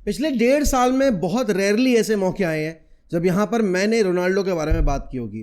पिछले 1.5 साल में बहुत रेयरली ऐसे मौके आए हैं जब यहाँ पर मैंने रोनाल्डो के बारे में बात की होगी।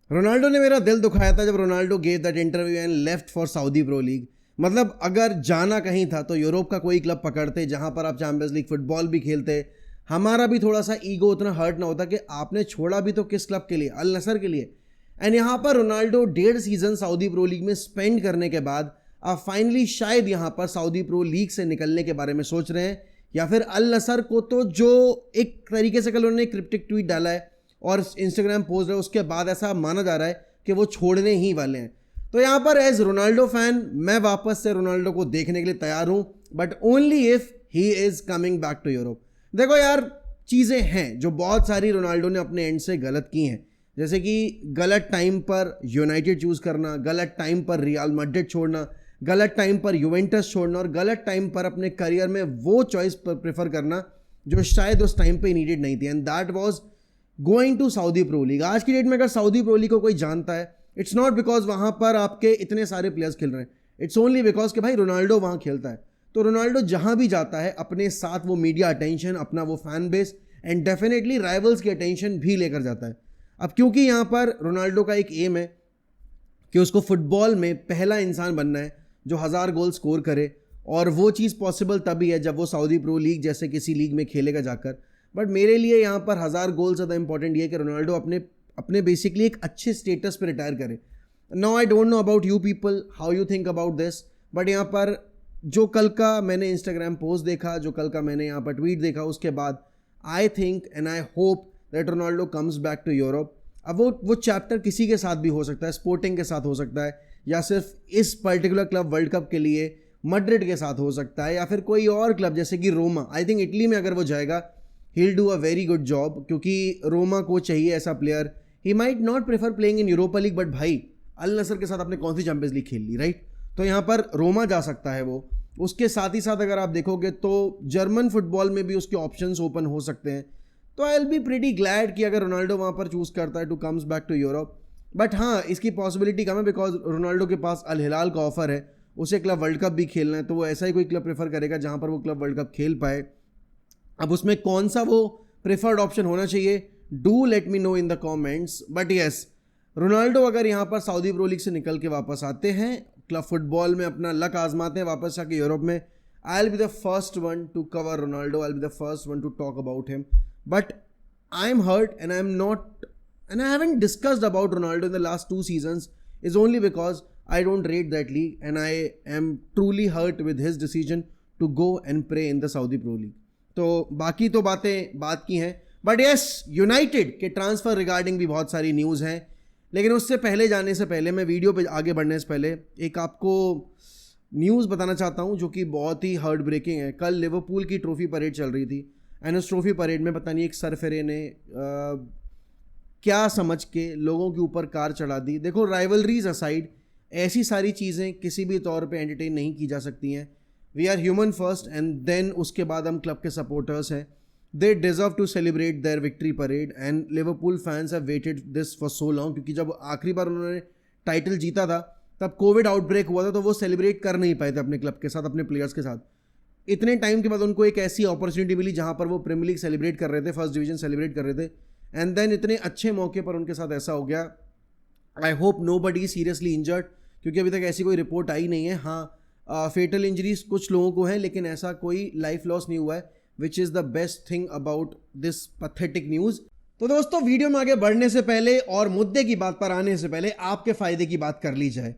रोनाल्डो ने मेरा दिल दुखाया था जब Ronaldo gave that interview and left for Saudi pro league. मतलब अगर जाना कहीं था तो यूरोप का कोई क्लब पकड़ते जहाँ पर आप चैंपियंस लीग फुटबॉल भी खेलते, हमारा भी थोड़ा सा ईगो उतना हर्ट ना होता कि आपने छोड़ा भी तो किस क्लब के लिए, अल नसर के लिए। एंड यहाँ पर Ronaldo 1.5 season Saudi pro league में स्पेंड करने के बाद आप फाइनली शायद यहाँ पर सऊदी प्रो लीग से निकलने के बारे में सोच रहे हैं, या फिर अल नसर को तो जो एक तरीके से कल उन्होंने क्रिप्टिक ट्वीट डाला है और इंस्टाग्राम पोस्ट है उसके बाद ऐसा माना जा रहा है कि वो छोड़ने ही वाले हैं। तो यहाँ पर एज रोनाल्डो फैन मैं वापस से रोनाल्डो को देखने के लिए तैयार हूँ, but only if he is coming back to Europe. देखो यार, चीज़ें हैं जो बहुत सारी रोनाल्डो ने अपने एंड से गलत की हैं, जैसे कि गलत टाइम पर यूनाइटेड चूज़ करना, गलत टाइम पर रियल मैड्रिड छोड़ना, गलत टाइम पर यूवेंटस छोड़ना और गलत टाइम पर अपने करियर में वो चॉइस प्रेफर करना जो शायद उस टाइम पे नीडेड नहीं थी, and that was going to Saudi pro league. आज की डेट में अगर सऊदी प्रो लीग को कोई जानता है, इट्स नॉट बिकॉज वहाँ पर आपके इतने सारे प्लेयर्स खेल रहे हैं, इट्स ओनली बिकॉज कि भाई रोनाल्डो वहाँ खेलता है। तो रोनाल्डो जहाँ भी जाता है अपने साथ वो मीडिया अटेंशन, अपना वो fan base and definitely rivals की अटेंशन भी लेकर जाता है। अब क्योंकि यहाँ पर रोनाल्डो का एक एम है कि उसको फुटबॉल में पहला इंसान बनना है जो 1000 गोल स्कोर करे, और वो चीज़ पॉसिबल तभी है जब वो सऊदी प्रो लीग जैसे किसी लीग में खेलेगा जाकर। बट मेरे लिए यहाँ पर 1000 गोल ज़्यादा इंपॉर्टेंट ये है कि रोनाल्डो अपने बेसिकली एक अच्छे स्टेटस पे रिटायर करे। Now I don't know about you people how you think about this, but यहाँ पर जो कल का मैंने इंस्टाग्राम पोस्ट देखा, जो कल का मैंने यहाँ पर ट्वीट देखा, उसके बाद I think and I hope that Ronaldo comes back to Europe. अब वो चैप्टर किसी के साथ भी हो सकता है, स्पोर्टिंग के साथ हो सकता है, या सिर्फ इस पर्टिकुलर क्लब वर्ल्ड कप के लिए मैड्रिड के साथ हो सकता है, या फिर कोई और क्लब जैसे कि रोमा। आई थिंक इटली में अगर वो जाएगा he will do a very good job, क्योंकि रोमा को चाहिए ऐसा player. He might not prefer playing in Europa league, but भाई अल नसर के साथ आपने कौन सी चैंपियंस लीग खेल ली, राइट? तो यहाँ पर रोमा जा सकता है वो। उसके साथ ही साथ अगर आप देखोगे तो जर्मन फुटबॉल में भी उसके ऑप्शंस ओपन हो सकते हैं। तो I will be pretty glad कि अगर रोनाल्डो वहाँ पर चूज़ करता है to comes back to Europe. But हाँ, इसकी पॉसिबिलिटी कम है बिकॉज रोनाल्डो के पास अल हिलाल का ऑफर है, उसे क्लब वर्ल्ड कप भी खेलना है, तो वो ऐसा ही कोई क्लब प्रेफर करेगा जहाँ पर वो क्लब वर्ल्ड कप खेल पाए। अब उसमें कौन सा वो प्रेफर्ड ऑप्शन होना चाहिए, do let me know in the comments. But yes, Ronaldo अगर यहाँ पर सऊदी प्रो लीग से निकल के वापस आते हैं, क्लब फुटबॉल में अपना लक आजमाते हैं वापस आके यूरोप में, I will be the first one to cover Ronaldo, I will be the first one to talk about him. But I am hurt and I am not and I haven't discussed about Ronaldo in the last 2 seasons is only because I don't rate that league and I am truly hurt with his decision to go and play in the Saudi Pro League. तो बाकी तो बात की हैं, but yes, United के transfer regarding भी बहुत सारी न्यूज़ हैं। लेकिन उससे पहले जाने से पहले, मैं वीडियो पे आगे बढ़ने से पहले एक आपको न्यूज़ बताना चाहता हूँ जो कि बहुत ही हार्ट ब्रेकिंग है। कल लिवरपूल की ट्रॉफी परेड चल रही थी एंड उस ट्रॉफी परेड में पता नहीं एक सरफेरे ने क्या समझ के लोगों के ऊपर कार चढ़ा दी। देखो, राइवलरीज असाइड, ऐसी सारी चीज़ें किसी भी तौर पे एंटरटेन नहीं की जा सकती हैं। We are human first and then उसके बाद हम क्लब के सपोर्टर्स हैं। They deserve to celebrate their victory parade and Liverpool fans have waited this for so long, क्योंकि जब आखिरी बार उन्होंने टाइटल जीता था तब कोविड आउटब्रेक हुआ था, तो वो सेलिब्रेट कर नहीं पाए थे अपने क्लब के साथ, अपने प्लेयर्स के साथ। इतने टाइम के बाद उनको एक ऐसी अपॉर्चुनिटी मिली जहाँ पर वो प्रीमियर लीग सेलिब्रेट कर रहे थे, फर्स्ट डिवीजन सेलिब्रेट कर रहे थे, एंड देन इतने अच्छे मौके पर उनके साथ ऐसा हो गया। I hope nobody seriously injured, क्योंकि अभी तक ऐसी कोई रिपोर्ट आई नहीं है। हाँ, फेटल इंजरीज कुछ लोगों को है, लेकिन ऐसा कोई लाइफ लॉस नहीं हुआ है, which is the best thing about this pathetic news. तो दोस्तों, वीडियो में आगे बढ़ने से पहले और मुद्दे की बात पर आने से पहले आपके फ़ायदे की बात कर ली जाए।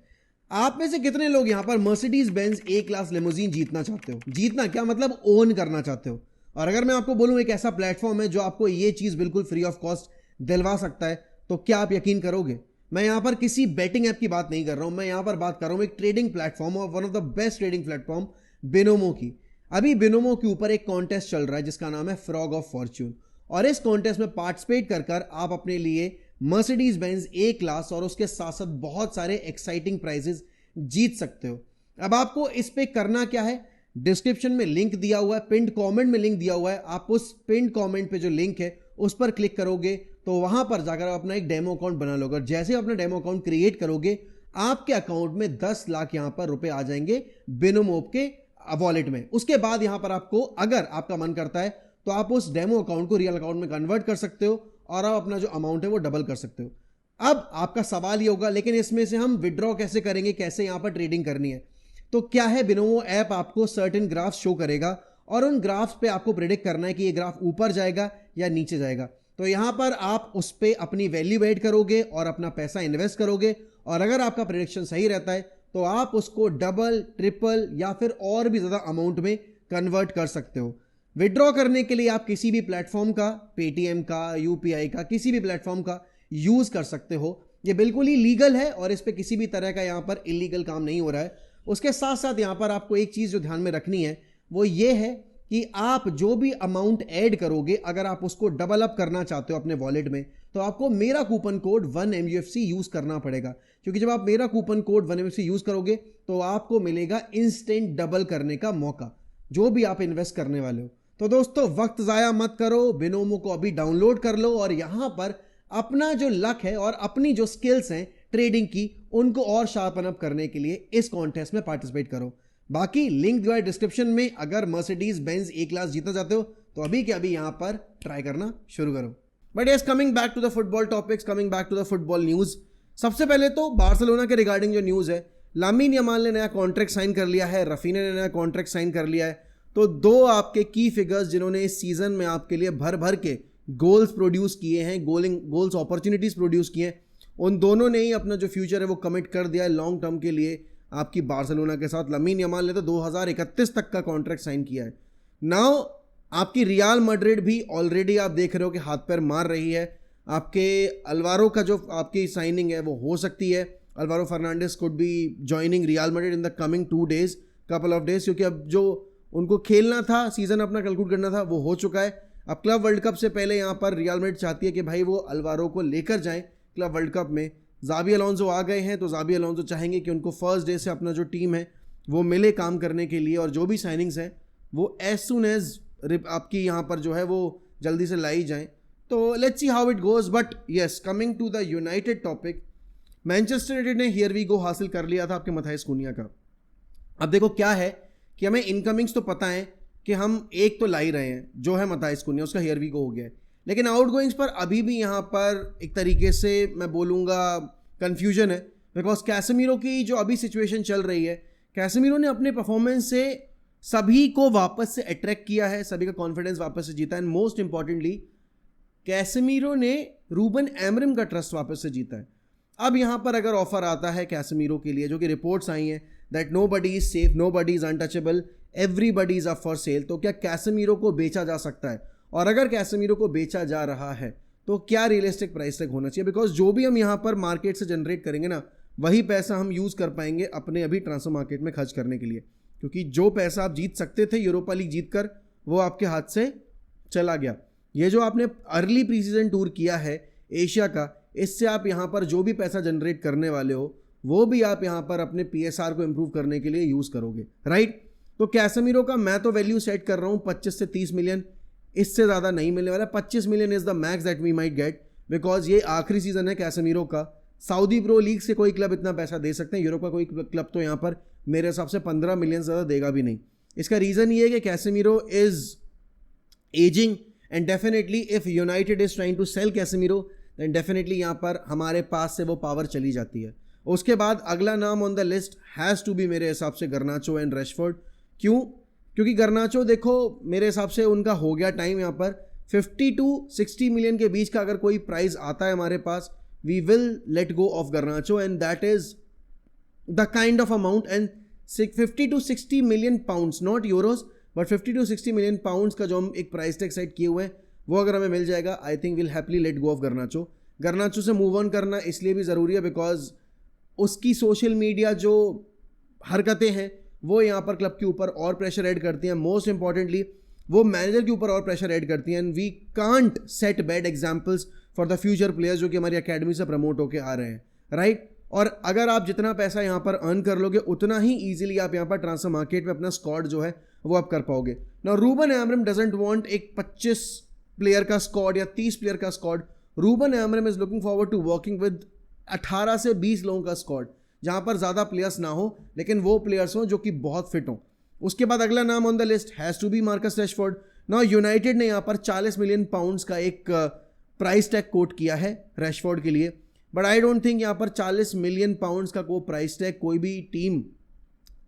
आप में से कितने लोग यहाँ पर मर्सिडीज बेंज ए क्लास लिमोजीन जीतना चाहते हो? जीतना क्या मतलब, ओन करना चाहते हो। और अगर मैं आपको बोलूं एक ऐसा प्लेटफॉर्म है जो आपको ये चीज़ बिल्कुल फ्री ऑफ कॉस्ट दिलवा सकता है, तो क्या आप यकीन करोगे? मैं यहाँ पर किसी बेटिंग ऐप की बात नहीं कर रहा हूँ, मैं यहाँ पर बात कर रहा हूँ एक ट्रेडिंग प्लेटफॉर्म और one of the best trading platform Binomo की। अभी बिनोमो के ऊपर एक कॉन्टेस्ट चल रहा है जिसका नाम है फ्रॉग ऑफ फॉर्च्यून, और इस कॉन्टेस्ट में पार्टिसिपेट कर आप अपने लिए मर्सिडीज बेंज ए क्लास और उसके साथ साथ बहुत सारे एक्साइटिंग प्राइजेस जीत सकते हो। अब आपको इस पे करना क्या है, डिस्क्रिप्शन में लिंक दिया हुआ है, पिंड कमेंट में लिंक दिया हुआ है। आप उस पिंड कमेंट पे जो लिंक है उस पर क्लिक करोगे तो वहां पर जाकर आप अपना एक डेमो अकाउंट बना लोगे। जैसे अपना डेमो अकाउंट क्रिएट करोगे, आपके अकाउंट में 10 लाख यहां पर रुपए आ जाएंगे बिनोमो के वॉलेट में। उसके बाद यहां पर आपको, अगर आपका मन करता है तो आप उस डेमो अकाउंट को रियल अकाउंट में कन्वर्ट कर सकते हो और आप अपना जो अमाउंट है वो डबल कर सकते हो। अब आपका सवाल ये होगा, लेकिन इसमें से हम विड्रॉ कैसे करेंगे, कैसे यहां पर ट्रेडिंग करनी है? तो क्या है, बिनोमो ऐप आपको सर्टेन ग्राफ्स शो करेगा और उन ग्राफ्स पे आपको प्रेडिक्ट करना है कि ये ग्राफ ऊपर जाएगा या नीचे जाएगा। तो यहां पर आप उस पर अपनी वैल्यू ऐड करोगे और अपना पैसा इन्वेस्ट करोगे, और अगर आपका प्रेडिक्शन सही रहता है तो आप उसको डबल, ट्रिपल या फिर और भी ज्यादा अमाउंट में कन्वर्ट कर सकते हो। विड्रॉ करने के लिए आप किसी भी प्लेटफॉर्म का, पेटीएम का, यूपीआई का, किसी भी प्लेटफॉर्म का यूज कर सकते हो। ये बिल्कुल ही लीगल है और इस पे किसी भी तरह का यहां पर इलीगल काम नहीं हो रहा है। उसके साथ साथ यहां पर आपको एक चीज जो ध्यान में रखनी है वो ये है कि आप जो भी अमाउंट ऐड करोगे, अगर आप उसको डबल अप करना चाहते हो अपने वॉलेट में, तो आपको मेरा कूपन कोड 1MUFC यूज करना पड़ेगा। क्योंकि जब आप मेरा कूपन कोड 1MUFC यूज करोगे तो आपको मिलेगा इंस्टेंट डबल करने का मौका, जो भी आप इन्वेस्ट करने वाले हो। तो दोस्तों, वक्त जाया मत करो, बिनोमो को अभी डाउनलोड कर लो और यहां पर अपना जो लक है और अपनी जो स्किल्स हैं ट्रेडिंग की, उनको और शार्पन अप करने के लिए इस कॉन्टेस्ट में पार्टिसिपेट करो। बाकी लिंक दिया है डिस्क्रिप्शन में। अगर मर्सिडीज बेंज ए क्लास जीतना चाहते हो तो अभी के अभी यहां पर ट्राई करना शुरू करो। But yes, coming back to the football topics, coming back to the football news. सबसे पहले तो बार्सिलोना के रिगार्डिंग जो न्यूज है, लामिन यमाल ने नया कॉन्ट्रैक्ट साइन कर लिया है, रफीना ने नया कॉन्ट्रैक्ट साइन कर लिया है। तो दो आपके की फिगर्स जिन्होंने इस सीजन में आपके लिए भर भर के गोल्स प्रोड्यूस किए हैं, गोल्स अपॉर्चुनिटीज प्रोड्यूस किए हैं, उन दोनों ने ही अपना जो फ्यूचर है वो कमिट कर दिया है लॉन्ग टर्म के लिए आपकी बार्सिलोना के साथ। लामिन यमाल ने तो 2031 तक का कॉन्ट्रैक्ट साइन किया है। नाउ आपकी रियल मैड्रिड भी ऑलरेडी आप देख रहे हो कि हाथ पैर मार रही है। आपके अल्वारो का जो आपकी साइनिंग है वो हो सकती है। Alvaro Fernandez could be joining Real Madrid in the coming couple of days, क्योंकि अब जो उनको खेलना था, सीजन अपना कंक्लूड करना था, वो हो चुका है। अब क्लब वर्ल्ड कप से पहले यहाँ पर रियल मैड्रिड चाहती है कि भाई वो अल्वारो को लेकर जाएं क्लब वर्ल्ड कप में। ज़ाबी अलोंसो आ गए हैं, तो ज़ाबी अलोंसो चाहेंगे कि उनको फर्स्ट डे से अपना जो टीम है वो मिले काम करने के लिए, और जो भी साइनिंग्स हैं वो एज सुन एज आपकी यहाँ पर जो है वो जल्दी से लाई जाएं। तो let's see how it goes. But yes, coming to the United topic, Manchester United ने हियर वी गो हासिल कर लिया था आपके मथाइस कुनिया का। अब देखो क्या है कि हमें इनकमिंग्स तो पता है कि हम एक तो ला ही रहे हैं जो है मथाइस कुनिया, उसका हियर वी गो हो गया है, लेकिन आउटगोइंग्स पर अभी भी यहाँ पर एक तरीके से मैं बोलूँगा कन्फ्यूजन है। बिकॉज कैसेमीरो की जो अभी सिचुएशन चल रही है, कैसेमीरो ने अपने परफॉर्मेंस से सभी को वापस से अट्रैक्ट किया है, सभी का कॉन्फिडेंस वापस से जीता है, एंड मोस्ट इंपॉर्टेंटली कैसेमीरो ने रूबन एमरिम का ट्रस्ट वापस से जीता है। अब यहाँ पर अगर ऑफर आता है कैसेमीरो के लिए, जो कि रिपोर्ट्स आई हैं that nobody is safe, nobody is untouchable, everybody is up for sale, तो क्या कैसेमीरो को बेचा जा सकता है? और अगर कैसेमीरो को बेचा जा रहा है तो क्या रियलिस्टिक प्राइस तक होना चाहिए? बिकॉज जो भी हम यहाँ पर मार्केट से जनरेट करेंगे ना, वही पैसा हम यूज़ कर पाएंगे अपने अभी ट्रांसफर मार्केट में खर्च करने के लिए, क्योंकि जो पैसा आप जीत सकते थे यूरोपा लीग जीत कर, वो आपके हाथ से चला गया। ये जो आपने अर्ली प्री सीजन टूर किया है एशिया का, इससे आप यहाँ पर जो भी पैसा जनरेट करने वाले हो वो भी आप यहाँ पर अपने PSR को इम्प्रूव करने के लिए यूज़ करोगे, राइट? तो कैसेमीरो का मैं तो वैल्यू सेट कर रहा हूँ 25 से 30 मिलियन, इससे ज़्यादा नहीं मिलने वाला। 25 million is the max that we might get, because ये आखिरी सीजन है कैसेमीरो का। सऊदी प्रो लीग से कोई क्लब इतना पैसा दे सकते हैं, यूरोप का कोई क्लब तो यहाँ पर मेरे हिसाब से 15 मिलियन से ज़्यादा देगा भी नहीं। इसका रीज़न ये है कि Casemiro is ageing, and definitely if United is trying to sell Casemiro, then definitely यहाँ पर हमारे पास से वो पावर चली जाती है। उसके बाद अगला नाम on the list has to be मेरे हिसाब से गर्नाचो एंड रैशफोर्ड। क्यों? क्योंकि गर्नाचो देखो मेरे हिसाब से उनका हो गया टाइम। यहाँ पर 50 to 60 मिलियन के बीच का अगर कोई प्राइस आता है हमारे पास, we will let go of Garnacho, and that is the kind of amount. And 50 to 60 million pounds, not euros, but 50 to 60 million pounds का जो हम एक प्राइस टैग सेट किए हुए हैं, वो अगर हमें मिल जाएगा, I think will happily late go of गर्नाचो। गर्नाचो से मूव ऑन करना इसलिए भी ज़रूरी है बिकॉज उसकी सोशल मीडिया जो हरकतें हैं वो यहाँ पर क्लब के ऊपर और प्रेशर ऐड करती हैं। मोस्ट इंपॉर्टेंटली वो मैनेजर के ऊपर और प्रेशर ऐड करती हैं, and we can't set bad examples for the future players जो कि हमारी अकेडमी से प्रमोट होकर आ रहे हैं, राइट? और अगर आप जितना पैसा यहाँ पर अर्न कर लोगे, उतना ही ईजिली आप यहाँ पर ट्रांसफर मार्केट में अपना स्क्वाड जो है वो आप कर पाओगे। Now Ruben Amorim doesn't want एक 25 प्लेयर का स्क्वाड या 30 प्लेयर का squad. Ruben Amorim is looking forward to working with 18 से 20 लोगों का स्क्वाड, जहां पर ज़्यादा प्लेयर्स ना हो लेकिन वो प्लेयर्स हों जो कि बहुत फिट हों। उसके बाद अगला नाम on the list has to be Marcus Rashford. ना यूनाइटेड ने यहाँ पर 40 मिलियन पाउंड्स का एक प्राइस टैग कोट किया है रैशफोर्ड के लिए, बट आई डोंट थिंक यहाँ पर 40 मिलियन पाउंड्स का कोई प्राइस टैग कोई भी टीम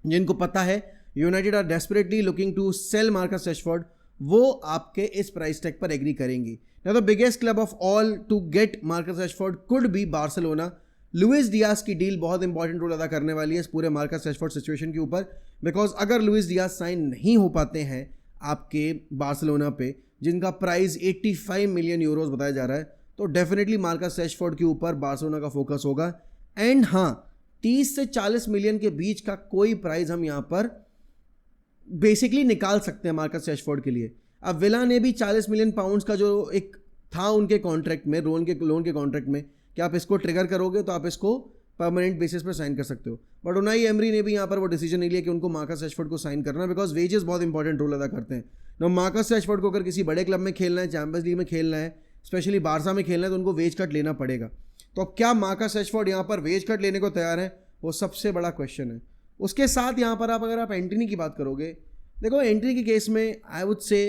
जिनको पता है United are desperately looking to sell Marcus Rashford, वो आपके इस प्राइस टैग पर एग्री करेंगी। Now the biggest club of all to get Marcus Rashford could be Barcelona. Luis Diaz की डील बहुत इंपॉर्टेंट रोल अदा करने वाली है इस पूरे मार्कस रैशफोर्ड सिचुएशन के ऊपर, बिकॉज अगर लुइस डियास साइन नहीं हो पाते हैं आपके बार्सिलोना पे, जिनका प्राइस 85 मिलियन यूरोज बताया जा रहा है, तो डेफिनेटली मार्कस रैशफोर्ड के ऊपर बार्सिलोना का फोकस होगा। एंड हाँ, 30 से 40 मिलियन के बीच का कोई प्राइस हम यहाँ पर बेसिकली निकाल सकते हैं मार्कस रैशफोर्ड के लिए। अब विला ने भी 40 मिलियन पाउंड्स का जो एक था उनके कॉन्ट्रैक्ट में, लोन के कॉन्ट्रैक्ट में, कि आप इसको ट्रिगर करोगे तो आप इसको परमानेंट बेसिस पर साइन कर सकते हो, बट उनाई एमरी ने भी यहाँ पर वो डिसीजन नहीं लिया कि उनको मार्कस रैशफोर्ड को साइन करना, बिकॉज वेजेस बहुत इंपॉर्टेंट रोल अदा करते हैं। ना मार्कस रैशफोर्ड को अगर किसी बड़े क्लब में खेलना है, चैंपियंस लीग में खेलना है, स्पेशली बारसा में खेलना है, तो उनको वेज कट लेना पड़ेगा। तो अब क्या मार्कस रैशफोर्ड यहाँ पर वेज कट लेने को तैयार है, वो सबसे बड़ा क्वेश्चन है। उसके साथ यहाँ पर अगर आप एंटनी की बात करोगे, देखो एंटनी के केस में I would say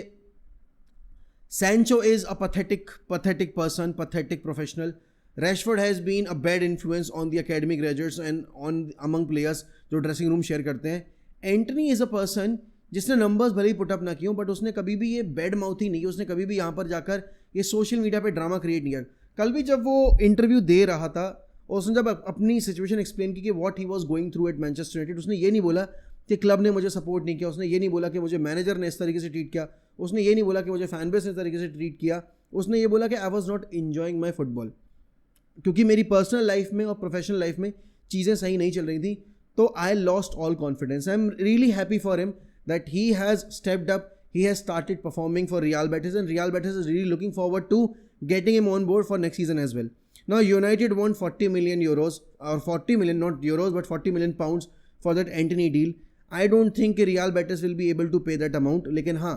Sancho is a pathetic person, pathetic professional. Rashford has been a bad influence on the academy graduates and on among players जो ड्रेसिंग रूम शेयर करते हैं। एंटनी इज़ अ पर्सन जिसने numbers भले ही put up ना किए, but उसने कभी भी ये बैड माउथ ही नहीं की, उसने कभी भी यहाँ पर जाकर ये सोशल मीडिया पे ड्रामा क्रिएट नहीं किया। कल भी जब वो इंटरव्यू दे रहा था और उसने जब अपनी सिचुएशन एक्सप्लेन की कि what he was going through at Manchester United, उसने ये नहीं बोला कि क्लब ने मुझे सपोर्ट नहीं किया, उसने ये नहीं बोला कि मुझे मैनेजर ने इस तरीके से ट्रीट किया, उसने ये नहीं बोला कि मुझे फैन बेस ने इस तरीके से ट्रीट किया, उसने ये बोला कि I was not enjoying my football, क्योंकि मेरी पर्सनल लाइफ में और प्रोफेशनल लाइफ में चीज़ें सही नहीं चल रही थी, तो I lost all confidence. I am really happy for him that he has stepped up, he has started performing for Real Betis, and Real Betis is really looking forward to getting him on board for next season as well. Now United want 40 million euros, or 40 million, not euros, but 40 million pounds for that Antony deal. I don't think Real Betis will be able to pay that amount. लेकिन हाँ,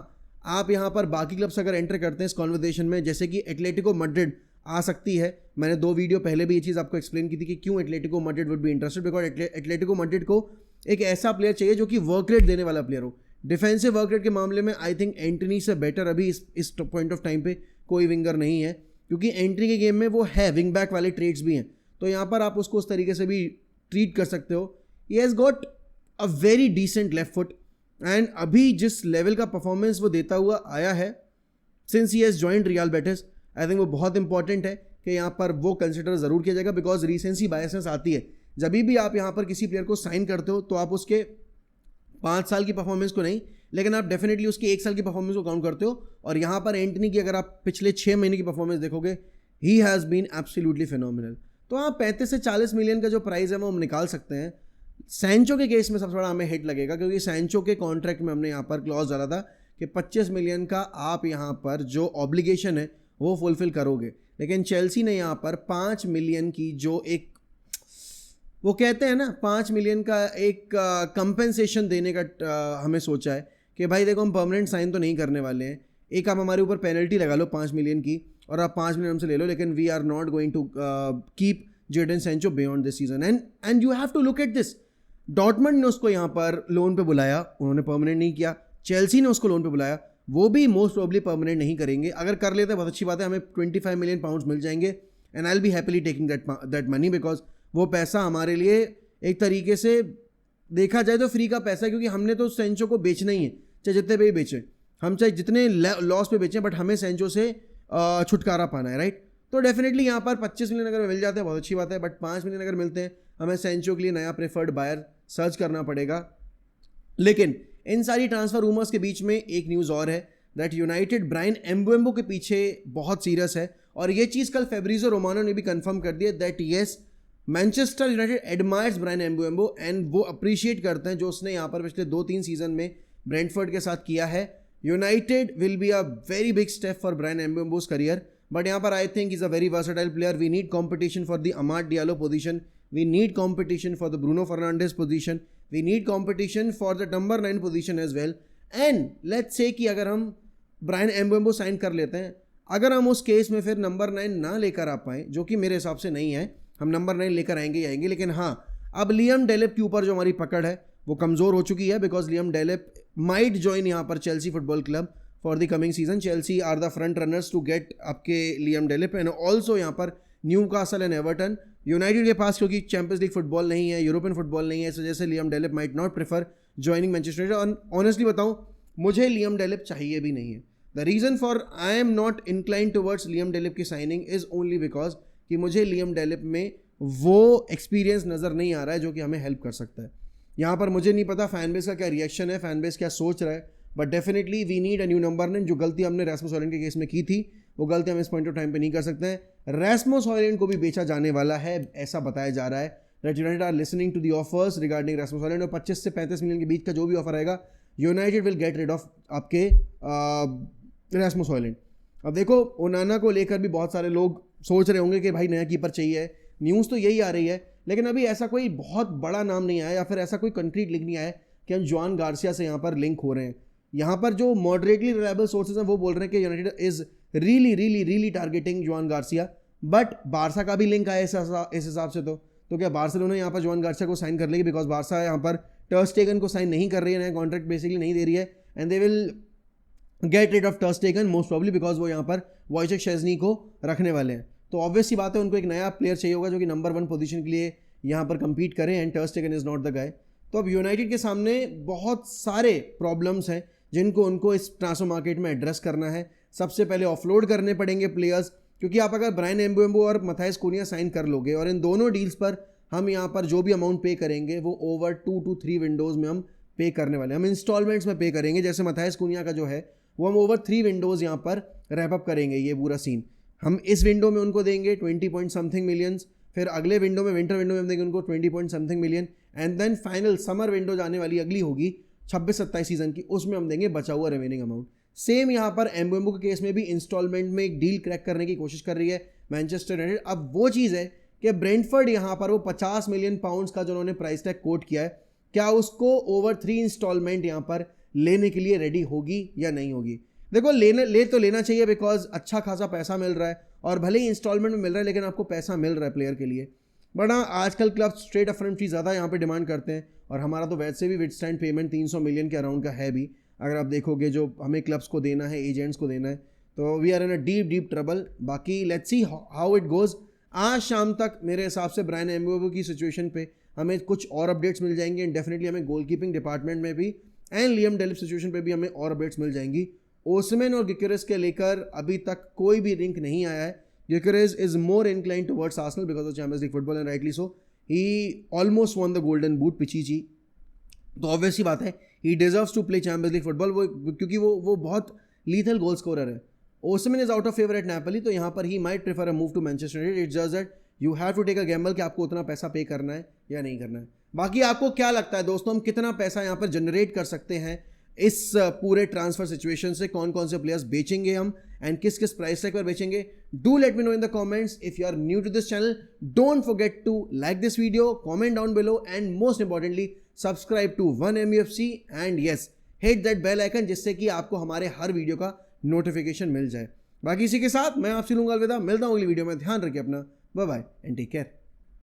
आप यहाँ पर बाकी clubs अगर enter करते हैं इस कॉन्वर्सेशन में, जैसे कि एटलेटिको मैड्रिड आ सकती है। मैंने 2 वीडियो पहले भी ये चीज़ आपको एक्सप्लेन की थी कि क्यों Atletico Madrid would be interested, because Atletico Madrid को एक ऐसा प्लेयर चाहिए जो कि वर्क रेट देने वाला प्लेयर हो। डिफेंसिव वर्क रेट के मामले में आई थिंक एंटनी से बेटर अभी इस पॉइंट ऑफ टाइम पे कोई विंगर नहीं है, क्योंकि एंट्री के गेम में वो है, विंग बैक वाले ट्रेड्स भी हैं, तो यहाँ पर आप उसको उस तरीके से भी ट्रीट कर सकते हो। He has got a very decent left foot, and अभी जिस लेवल का परफॉर्मेंस वो देता हुआ आया है since he has joined real Betis, I think वो बहुत इंपॉर्टेंट है कि यहाँ पर वो कंसिडर ज़रूर किया जाएगा, बिकॉज रीसेंसी बायसनेस आती है। जब भी आप यहाँ पर किसी प्लेयर को साइन करते हो तो आप उसके 5 साल की परफॉर्मेंस को नहीं, लेकिन आप डेफिनेटली उसकी 1 साल की परफॉर्मेंस को काउंट करते हो। और यहाँ पर एंटनी की अगर आप पिछले 6 महीने की परफॉर्मेंस देखोगे, he has been absolutely phenomenal. तो आप 35 से 40 मिलियन का जो प्राइस है वो हम निकाल सकते हैं। सैंचो के केस में सबसे बड़ा हमें हिट लगेगा, क्योंकि सैंचो के कॉन्ट्रैक्ट में हमने यहाँ पर क्लॉज डाला था कि 25 मिलियन का आप यहाँ पर जो ऑब्लिगेशन है वो फुलफिल करोगे, लेकिन चेल्सी ने यहाँ पर 5 मिलियन की जो एक वो कहते हैं ना 5 मिलियन का एक कंपेंसेशन देने का हमें सोचा है कि भाई देखो हम परमानेंट साइन तो नहीं करने वाले हैं, एक आप हमारे ऊपर पेनल्टी लगा लो 5 मिलियन की और आप 5 मिलियन हमसे ले लो, लेकिन we are not going to keep Jadon Sancho beyond this season. And you have to look at this, Dortmund ने उसको यहाँ पर लोन पे बुलाया, उन्होंने परमानेंट नहीं किया। चेल्सी ने उसको लोन पे बुलाया, वो भी मोस्ट प्रोबेबली परमानेंट नहीं करेंगे। अगर कर लेते हैं बहुत अच्छी बात है, हमें 25 मिलियन पाउंड्स मिल जाएंगे, and I will B happily taking that money, because वो पैसा हमारे लिए एक तरीके से देखा जाए तो फ्री का पैसा है, क्योंकि हमने तो सेंचो को बेचना ही है, चाहे जितने पे ही बेचें, हम चाहे जितने लॉस पे बेचें, बट हमें सेंचो से छुटकारा पाना है, राइट। तो डेफिनेटली यहाँ पर 25 मिलियन अगर मिल जाते हैं बहुत अच्छी बात है, बट 5 मिलियन अगर मिलते हैं हमें सेंचो के लिए नया प्रेफर्ड बायर सर्च करना पड़ेगा। लेकिन इन सारी ट्रांसफर रूमर्स के बीच में एक न्यूज़ और है दैट यूनाइटेड ब्रायन एम्बुएम्बो के पीछे बहुत सीरियस है, और ये चीज़ कल फेब्रिजो रोमानो ने भी कंफर्म कर दिया that yes Manchester United admires Bryan Mbeumo, and वो अप्रिशिएट करते हैं जो उसने यहाँ पर पिछले 2-3 सीजन में ब्रेंटफोर्ड के साथ किया है। United will be a very big step for Bryan Mbeumo's career, but यहाँ पर I think is a very versatile player. We need competition for the Amad Diallo position, we need competition for the Bruno Fernandes position, we need competition for the number 9 position as well. And let's say कि अगर हम Brian एम्बुएम्बो sign कर लेते हैं, अगर हम उस case में फिर नंबर 9 ना लेकर आ पाएँ, जो कि मेरे हिसाब से नहीं है, हम नंबर 9 लेकर आएंगे ही आएंगे, लेकिन हाँ अब लियम डेलेप के ऊपर जो हमारी पकड़ है वो कमज़ोर हो चुकी है, because Liam Delap might join यहाँ पर Chelsea football club for the coming season. Chelsea are the front runners to get आपके लियम डेलिप एंड ऑल्सो यहाँ पर न्यूकासल एंड एवर्टन. यूनाइटेड के पास क्योंकि चैंपियंस लीग फुटबॉल नहीं है, यूरोपियन फुटबॉल नहीं है, इस वजह से Liam Delap might not prefer joining Manchester United. और ऑनेस्टली बताऊँ, मुझे लियम डेलिप चाहिए भी नहीं है. The reason for I am not incline towards Liam Delap की साइनिंग इज़ ओनली बिकॉज कि मुझे लियम डेलिप में वो एक्सपीरियंस नज़र नहीं आ रहा है जो कि हमें हेल्प कर सकता है. यहाँ पर मुझे नहीं पता फैन बेस का क्या रिएक्शन है, फैन बेस क्या सोच रहा है, but definitely we need a new number 9. जो गलती हमने रैस्मस हॉयलैंड के केस में की थी वो गलती हम इस पॉइंट ऑफ टाइम पे नहीं कर सकते हैं. रैस्मस हॉयलैंड को भी बेचा जाने वाला है ऐसा बताया जा रहा है. That United are listening to the offers regarding Rasmus Hojlund, और 25 से 35 मिलियन के बीच का जो भी ऑफर आएगा United will get rid of आपके रैस्मस हॉयलैंड. अब देखो, ओनाना को लेकर भी बहुत सारे लोग सोच रहे होंगे कि भाई नया कीपर चाहिए, न्यूज़ तो यही आ रही है, लेकिन अभी ऐसा कोई बहुत बड़ा नाम नहीं आया या फिर ऐसा कोई कंक्रीट लिंक नहीं आया कि हम जुआन गार्सिया से यहाँ पर लिंक हो रहे हैं. यहाँ पर जो मॉडरेटली रिलायबल सोर्सेज हैं वो बोल रहे हैं कि यूनाइटेड इज रियली टारगेटिंग जुआन गार्सिया, बट बारसा का भी लिंक आया इस हिसाब से. तो क्या बार्सिलोना यहाँ पर जुआन गार्सिया को साइन कर लेगी? बिकॉज बारसा यहाँ पर टर स्टेगन को साइन नहीं कर रही है, नया कॉन्ट्रैक्ट बेसिकली नहीं दे रही है, and they will get rid of Ter Stegen most probably because वो यहाँ पर वॉइचेक शेज़नी को रखने वाले हैं. तो ऑब्वियस सी बात है, उनको एक नया प्लेयर चाहिए होगा जो कि नंबर 1 पोजीशन के लिए यहाँ पर compete करें, एंड टर स्टेगन इज़ नॉट द गाय. तो अब यूनाइटेड के सामने बहुत सारे प्रॉब्लम्स हैं जिनको उनको इस ट्रांसफर मार्केट में एड्रेस करना है. सबसे पहले ऑफलोड करने पड़ेंगे प्लेयर्स, क्योंकि आप अगर ब्रायन एम्बुएम्बो और मथाइस कुनिया साइन कर लोगे और इन दोनों डील्स पर हम यहाँ पर जो भी अमाउंट पे करेंगे वो ओवर 2 to 3 विंडोज़ में हम पे करने वाले हैं. हम इंस्टॉलमेंट्स में पे करेंगे. जैसे मथाइस कुनिया का जो है वो हम ओवर 3 विंडोज़ यहाँ पर रैप अप करेंगे. ये पूरा सीन हम इस विंडो में उनको देंगे 20 पॉइंट समथिंग मिलियंस, फिर अगले विंडो में विंटर विंडो में हम देंगे उनको 20 point something million, and then final summer window जाने वाली अगली होगी 26-27 सीजन की, उसमें हम देंगे बचा हुआ रिमेनिंग अमाउंट. सेम यहाँ पर एम्बुएम्बो के केस में भी इंस्टॉलमेंट में एक डील क्रैक करने की कोशिश कर रही है मैनचेस्टर यूनाइटेड. अब वो चीज़ है कि ब्रेंटफोर्ड यहाँ पर वो 50 मिलियन पाउंड्स का जो उन्होंने प्राइस टैग कोट किया है, क्या उसको ओवर 3 इंस्टॉलमेंट यहाँ पर लेने के लिए रेडी होगी या नहीं होगी. देखो, लेना चाहिए बिकॉज अच्छा खासा पैसा मिल रहा है, और भले ही इंस्टॉलमेंट में मिल रहा है लेकिन आपको पैसा मिल रहा है प्लेयर के लिए. बट हाँ, आजकल क्लब स्ट्रेट अपफ्रंट फी ज़्यादा यहाँ पे डिमांड करते हैं, और हमारा तो वैसे भी विथस्टैंड पेमेंट 300 मिलियन के अराउंड का है भी. अगर आप देखोगे जो हमें क्लब्स को देना है, एजेंट्स को देना है, तो we are in a deep trouble. बाकी let's see how it goes. आज शाम तक मेरे हिसाब से ब्रायन एम्बुएम्बो की सिचुएशन पे हमें कुछ और अपडेट्स मिल जाएंगे, एंड डेफिनेटली हमें गोलकीपिंग डिपार्टमेंट में भी एंड लियम डेलिप सिचुएशन पे भी हमें और अपडेट्स मिल जाएंगी. ओस्मेन और गिकेरेस के लेकर अभी तक कोई भी लिंक नहीं आया है. Gyokeres is more inclined towards Arsenal because of Champions League football, and rightly so. He almost won the golden boot Pichichi, तो ऑब्वियस ही बात है he deserves to play Champions League football, वो क्योंकि वो बहुत लीथल गोल स्कोरर है. Osimhen is out of favour at Napoli, तो यहाँ पर he might prefer a move to Manchester United. It's just that you have to take a gamble कि आपको उतना पैसा पे करना है या नहीं करना है. बाकी आपको क्या लगता है दोस्तों, हम कितना पैसा यहाँ पर जनरेट कर सकते हैं इस पूरे ट्रांसफर सिचुएशन से? कौन कौन से प्लेयर्स बेचेंगे हम, एंड किस किस प्राइस टैग पर बेचेंगे? Do let me know in the comments. If you are new to this channel, don't forget to like this video, comment down below, and most importantly subscribe to 1MUFC, and yes, hit that bell icon जिससे कि आपको हमारे हर video का notification मिल जाए. बाकी इसी के साथ मैं आपसे लूंगा अलविदा. मिलता हूँ अगली वीडियो में. ध्यान रखिए अपना. Bye bye and take care.